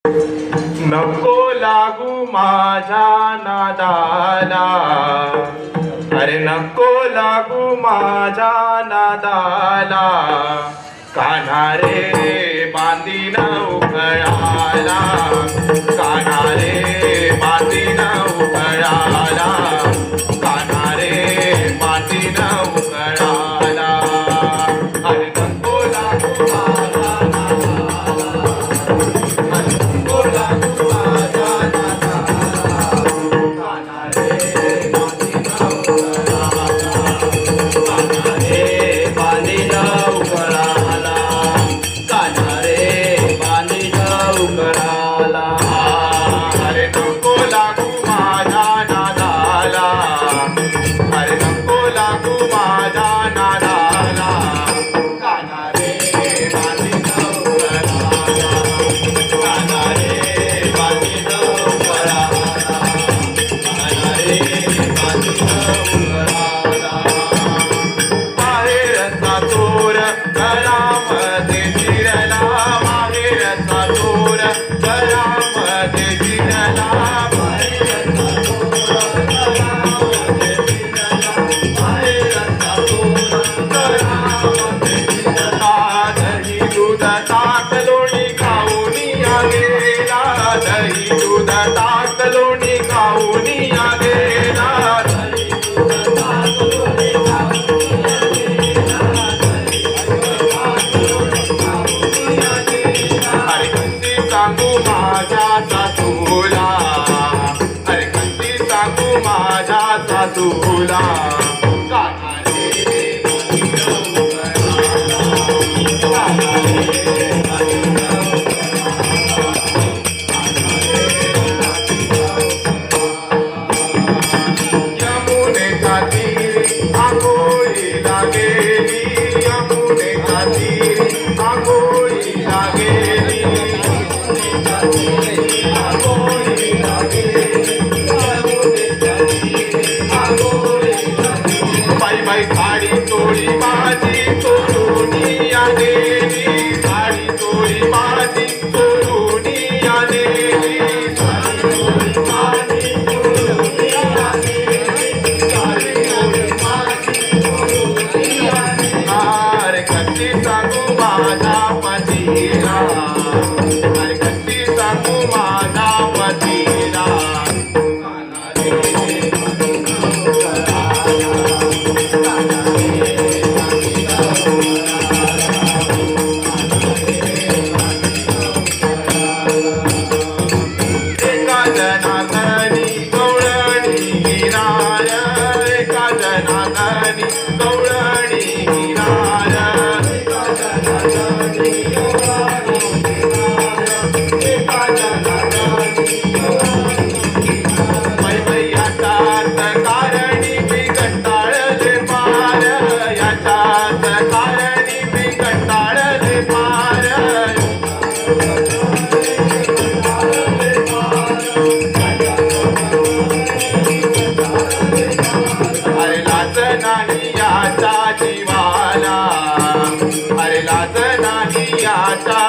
नको लागू माझ्या नादाला, अरे नको लागू माझ्या नादाला, कान्हा रे बांधीन उखळाला, कान्हा रे बांधीन उखळाला, कान्हा रे बांधीन उखळाला, अरे नको लागू माझ्या नादाला, अरे नको लागू माझ्या नादाला, कान्हा रे बांधीन उखळाला, कान्हा रे बांधीन उखळाला, कान्हा रे बांधीन उखळाला, अरे नको लागू माझ्या नादाला, अरे नको लागू माझ्या नादाला, कान्हा रे बांधीन उखळाला, कान्हा रे बांधीन उखळाला, कान्हा रे बांधीन उखळाला, माहेरचा चोर घरामध्ये शिरला, माहेरचा चोर घरामध्ये शिरला, माहेरचा चोर घरामध्ये शिरला, माहेरचा चोर घरामध्ये शिरला, दही दूध ताक लोणी खाऊन या गेला, दही दूध ताक लोणी खाऊन या गेला, दही दूध ताक लोणी खाऊन या गेला, दही दूध ताक लोणी खाऊन या गेला, अरे कशी सांगू माझ्या सासूला, अरे कशी सांगू माझ्या सासूला, कान्हा रे बांधीन उखळाला, कान्हा रे बांधीन उखळाला, कान्हा रे यमुनेच्या तीरी आंघोळीला गेली, यमुनेच्या तीरी आंघोळीला गेली, यमुनेच्या तीरी आंघोळीला गेली, यमुनेच्या तीरी आंघोळीला गेली, बाई बाई साडी चोळी माझी चोरून या गेली, साडी चोळी माझी चोरून या गेली, साडी चोळी माझी चोरून या गेली, साडी चोळी माझी चोरून या गेली, अरे कशी सांगू माझ्या पतीला, अरे कशी सांगू माझ्या पतीला, कान्हा रे बांधीन उखळाला, कान्हा रे बांधीन उखळाला, कान्हा रे बांधीन उखळाला, एका जनातनी गवळणी गिराय, एका जनातनी गवळणी गिराय, एका जनातनी गवळणी गिराय, एका जनातनी गवळणी गिराय, बाई बाई याच्यात कारणी मी कंटाळले पार, याच्यात कारणी मी कंटाळले पार, अरे लाज नाही याच्या जीवाला, अरे लाज नाही याच्या